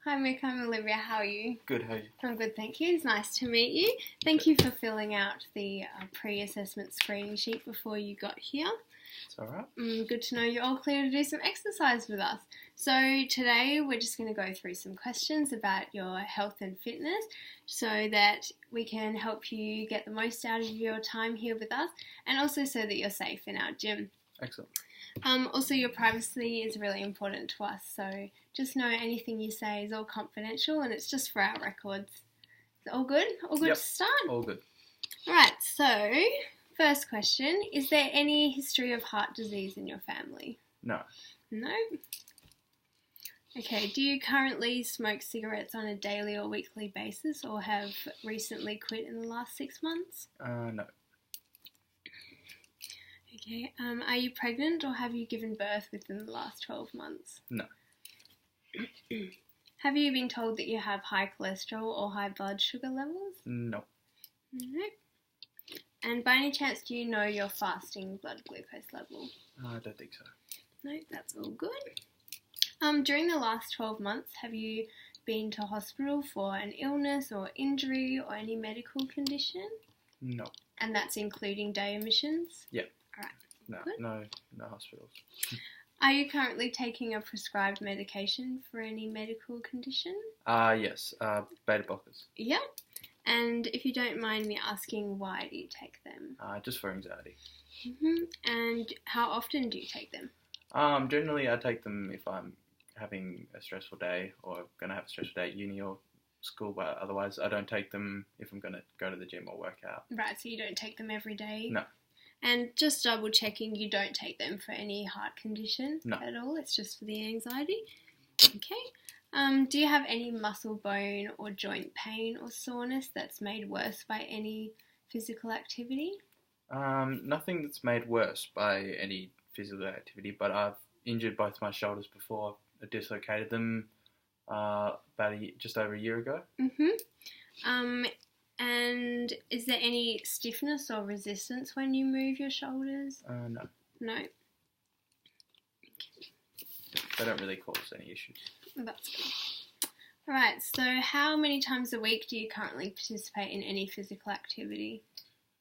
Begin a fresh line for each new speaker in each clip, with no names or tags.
Hi Mick, I'm Olivia. How are you?
Good, how are you?
I'm good, thank you. It's nice to meet you. Thank you for filling out the pre-assessment screening sheet before you got here.
It's alright.
Good to know you're all clear to do some exercise with us. So today we're just going to go through some questions about your health and fitness so that we can help you get the most out of your time here with us and also so that you're safe in our gym.
Excellent.
Also, your privacy is really important to us, so just know anything you say is all confidential and it's just for our records. Is it all good? All good
Yep.
to start?
All good.
Alright, so first question, is there any history of heart disease in your family?
No.
No? Okay, do you currently smoke cigarettes on a daily or weekly basis or have recently quit in the last 6 months?
No.
Okay, are you pregnant or have you given birth within the last 12 months?
No.
Have you been told that you have high cholesterol or high blood sugar levels?
No.
No. And by any chance, do you know your fasting blood glucose level?
I don't think so.
No, that's all good. During the last 12 months, have you been to hospital for an illness or injury or any medical condition?
No.
And that's including day admissions?
Yep.
Alright.
No.
Good.
No hospitals.
Are you currently taking a prescribed medication for any medical condition?
Yes. Beta blockers.
Yep. And if you don't mind me asking, why do you take them?
Just for anxiety.
And how often do you take them?
Generally I take them if I'm having a stressful day or going to have a stressful day at uni or school, but otherwise I don't take them if I'm going to go to the gym or work out.
Right, so you don't take them every day?
No.
And just double checking, you don't take them for any heart condition
No.
at all? It's just for the anxiety? Okay. Do you have any muscle, bone or joint pain or soreness that's made worse by any physical activity?
Nothing that's made worse by any physical activity, but I've injured both my shoulders before. I dislocated them just over a year ago.
And is there any stiffness or resistance when you move your shoulders?
No.
No.
They don't really cause any issues.
That's good. Alright, so how many times a week do you currently participate in any physical activity?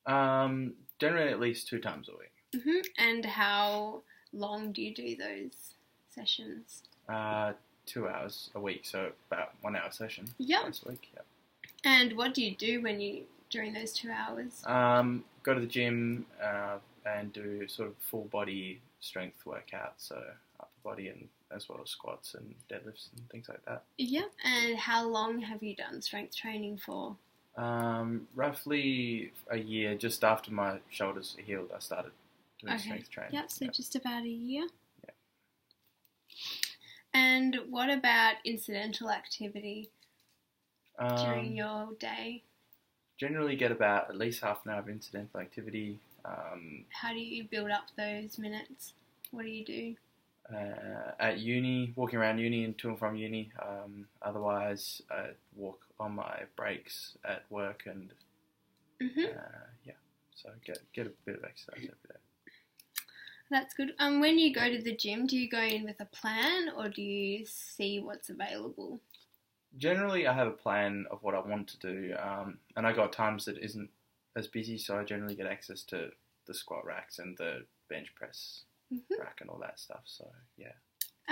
Generally at least 2 times a week.
And how long do you do those sessions?
2 hours a week, so about 1 hour session.
Yep.
Once a week. Yep.
And what do you do during those 2 hours?
Go to the gym and do sort of full body strength workouts, so upper body and as well as squats and deadlifts and things like that.
Yep. And how long have you done strength training for?
Roughly a year. Just after my shoulders healed, I started doing strength training.
Yep. So just about a year.
Yep.
And what about incidental activity during your day?
Generally get about at least half an hour of incidental activity.
How do you build up those minutes? What do you do?
At uni, walking around uni and to and from uni. Otherwise, I walk on my breaks at work and so get a bit of exercise every day.
That's good. When you go to the gym, do you go in with a plan or do you see what's available?
Generally, I have a plan of what I want to do, and I got times that isn't as busy, so I generally get access to the squat racks and the bench press rack and all that stuff, so yeah.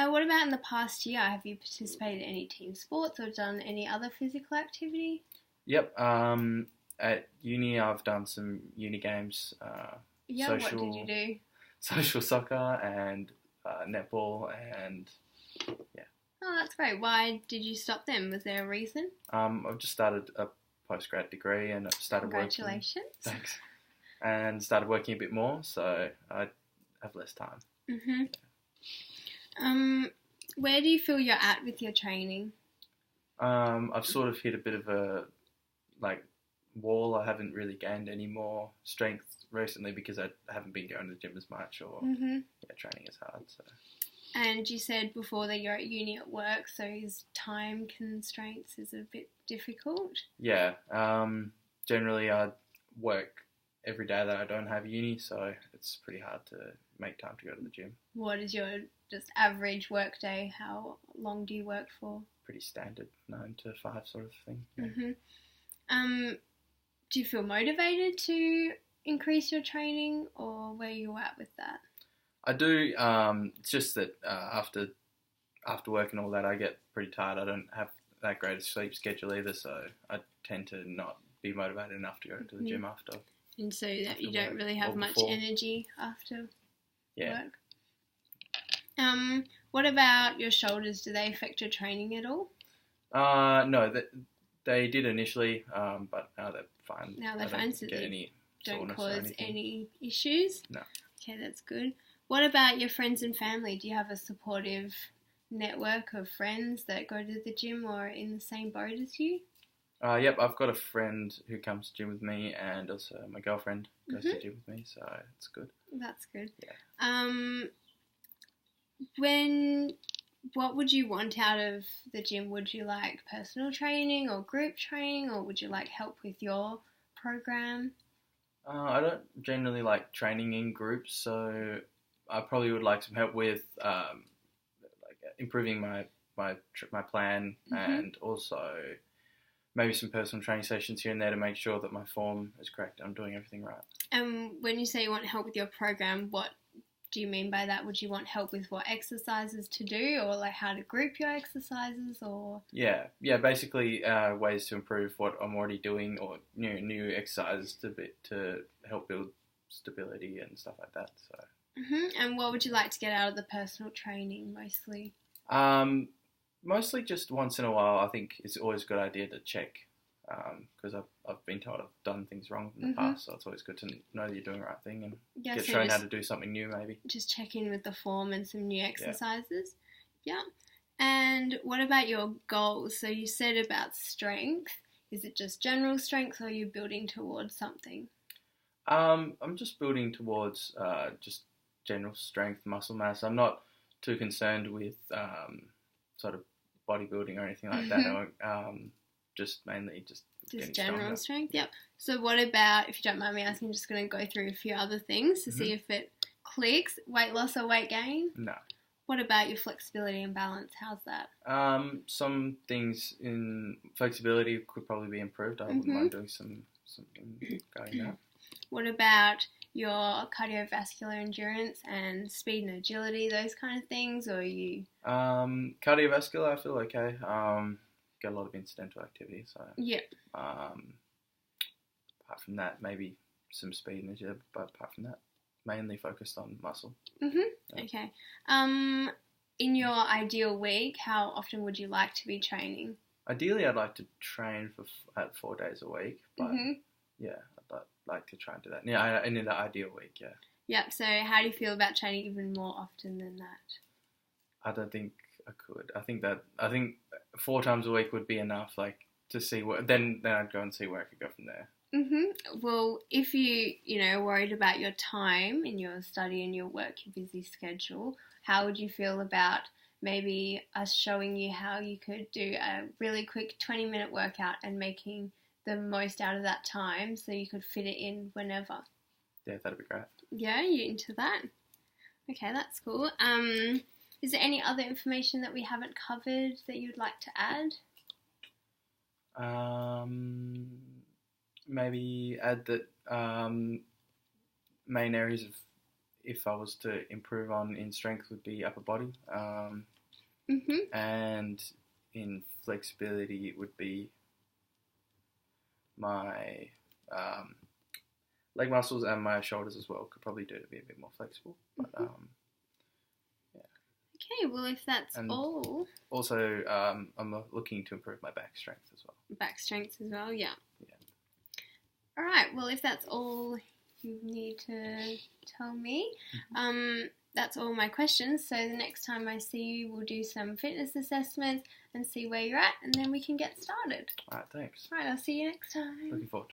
What about in the past year? Have you participated in any team sports or done any other physical activity?
Yep, at uni I've done some uni games.
What did you do?
Social soccer and netball and yeah.
Oh, that's great. Why did you stop them? Was there a reason?
I've just started a postgrad degree and I've started
Congratulations.
working. Thanks. And started working a bit more, so I have less time.
Where do you feel you're at with your training?
I've sort of hit a bit of a wall. I haven't really gained any more strength recently because I haven't been going to the gym as much or training is hard. So.
And you said before that you're at uni at work, so is time constraints is a bit difficult?
Yeah. Generally I work every day that I don't have uni, so it's pretty hard to make time to go to the gym.
What is your just average work day, how long do you work for?
Pretty standard 9 to 5 sort of thing. Yeah.
Do you feel motivated to increase your training, or where are you at with that?
I do. It's just that after work and all that, I get pretty tired. I don't have that great a sleep schedule either, so I tend to not be motivated enough to go to the gym after.
And so that you don't really have much energy after work. What about your shoulders? Do they affect your training at all?
No, they did initially, but now they're fine.
Now they're fine, so they don't cause any issues?
No.
Okay, that's good. What about your friends and family? Do you have a supportive network of friends that go to the gym or are in the same boat as you?
Yep, I've got a friend who comes to gym with me, and also my girlfriend goes to gym with me, so it's good.
That's good.
Yeah.
What would you want out of the gym? Would you like personal training or group training, or would you like help with your program?
I don't generally like training in groups, so I probably would like some help with improving my plan, and also maybe some personal training sessions here and there to make sure that my form is correct and I'm doing everything right.
And when you say you want help with your program, what do you mean by that? Would you want help with what exercises to do, or like how to group your exercises, or? Yeah,
basically ways to improve what I'm already doing, or new exercises to help build stability and stuff like that. So.
And what would you like to get out of the personal training mostly?
Mostly just once in a while. I think it's always a good idea to check, because I've been told I've done things wrong in the past, so it's always good to know that you're doing the right thing and get shown how to do something new maybe.
Just check in with the form and some new exercises. Yeah. And what about your goals? So you said about strength. Is it just general strength, or are you building towards something?
I'm just building towards just general strength, muscle mass. I'm not too concerned with sort of bodybuilding or anything like that. Just mainly just
general strength. Yep. So what about, if you don't mind me asking, I'm just going to go through a few other things to see if it clicks. Weight loss or weight gain?
No.
What about your flexibility and balance? How's that?
Some things in flexibility could probably be improved. I wouldn't mind doing something going there.
What about your cardiovascular endurance and speed and agility, those kind of things, or are you?
Cardiovascular, I feel okay. Get a lot of incidental activity, so.
Yeah.
Apart from that, maybe some speed and agility, but apart from that, mainly focused on muscle.
Yeah. Okay. In your ideal week, how often would you like to be training?
Ideally, I'd like to train at 4 days a week, but yeah, I'd like to try and do that. Yeah, in the ideal week, yeah.
Yep. So, how do you feel about training even more often than that?
I don't think I could. I think 4 times a week would be enough, like to see what. Then I'd go and see where I could go from there.
Well, if you worried about your time in your study and your work, your busy schedule, how would you feel about maybe us showing you how you could do a really quick 20-minute workout and making the most out of that time so you could fit it in whenever?
Yeah, that'd be great.
Yeah, you into that? Okay, that's cool. Is there any other information that we haven't covered that you'd like to add?
Maybe add that main areas of, if I was to improve on in strength, would be upper body, and in flexibility it would be my leg muscles and my shoulders as well. Could probably do to be a bit more flexible, but yeah.
Okay, well, if that's all.
Also, I'm looking to improve my back strength as well.
Back strength as well, yeah. All right, well, if that's all you need to tell me, that's all my questions. So the next time I see you, we'll do some fitness assessments and see where you're at, and then we can get started.
All right, thanks.
All right, I'll see you next time.
Looking forward to it.